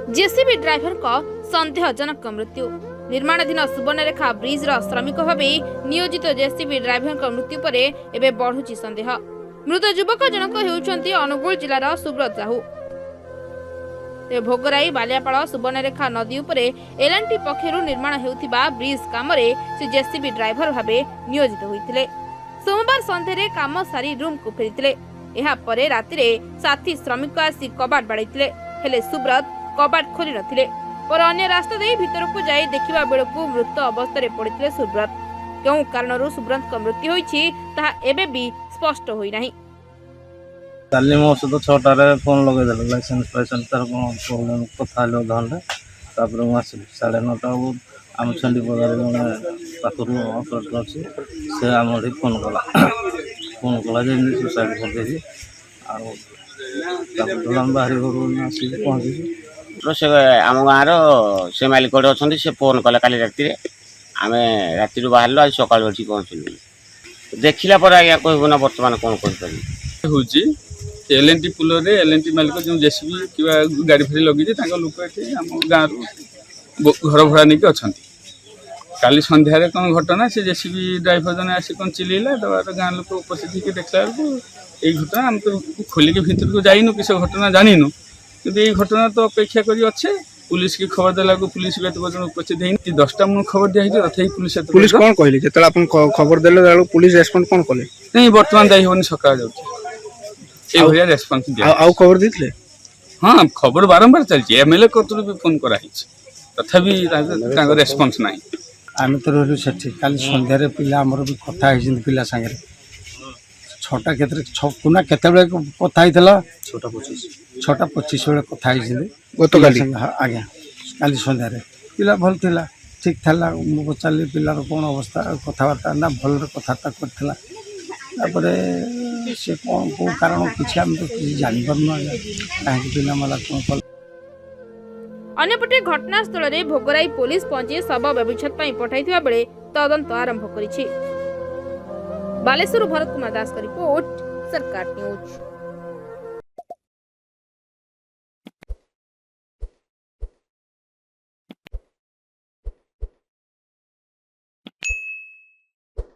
JCB driver को संदेहजनक मृत्यु। निर्माणाधीन सुवर्णरेखा ब्रिज श्रमिक भाव नियोजित जेसीबी ड्राइवर मृत्यु पर एवं बढ़ुची संदेह। मृत युवक जनक होउछंती अनुगुल जिलार सुब्रत साहू। भोगराई बालियापाड़ सुवर्णरेखा नदी उपरे एलएनटी पक्षरु निर्माण हेउथिबा ब्रिज कामरे से जेसीबी ड्राइवर भाव नियोजित होइथिले। सोमवार संध्यारे काम सारी रूम को फेरिथिले। एहा परे रातिरे साथी श्रमिक आसी कबाट बाड़ैथिले, हेले सुब्रत कबाट खोली नथिले। पर अन्य रास्ता दे भितरकू जाई देखिबा बेलकू मृत अवस्था रे पड़िथिले सुब्रत। केउ कारणरू सुब्रत मृत्यु होईछि ताहा एबे भी स्पष्ट होई नाही। काली मो सहित 6टार फोन लगे लाइसेंस फाइसेंस तार प्रोब्लेम कथा धंडे तापर मुझे 9:30 आम छंडी बजार जड़े पाखर ऑपरेटर अच्छे से आम फोन कला जमी सुसाइड करदे आम बाहर घर आसिक पहुँची से आम गाँव से मालिक अच्छा से फोन कले काली राति आम राति बाहर आज सकाल उठी पहुँचलु देखला पर आज्ञा कहबू ना बर्तमान कौन कर एलएनटी पुल एलएनटी मालिक जो जेसीबी कि गाड़ी फेरी लगे लोक ये आम गाँव घर भड़ा नहीं अच्छा काली सन्धार कौन घटना से जेसीबी ड्राइवर जन आसी कौन चिल्ला दबार गाँव लोक उपस्थित होकर देखला ये घटना आम तो खोलिक भितर को जाइनु किस घटना जानिनु कि घटना तो अपेक्षा कर अच्छे पुलिस की खबर देला पुलिस भी उपस्थित है 10टा मुझे खबर दिखाई तथा पुलिस कौन कहली जो खबर देले पुलिस रेस्पॉन्ड कौन कले नहीं बर्तमान जाई होनी सका जाऊँ रेस्पन्स खबर देते हाँ खबर बारंबार चलती एमएलए कतरू भी फोन कराई तथापि रेस्पन्स ना आम तो रही से काली सन्धार पिला आमर भी कथा पिला सागर 6टा पुना केते कथा 6:25 बेले कथा गत आज्ञा काली सन्धार पिला भल थिला ठीक था पचारि पिलार कौन अवस्था कथबार्ता ना भल कथबार्ता करथिला तापरे से कौन को कारण किसी आम तो जानी पारनु कहीं पिला मला कौन कल। अन्यपटे घटनास्थल में भोगराई पुलिस पहुंची शव व्यवच्छेद पठाइथिबा बेले तदंत आरंभ करिछि। बालेश्वर भरत कुमार दास का रिपोर्ट, सरकार न्यूज।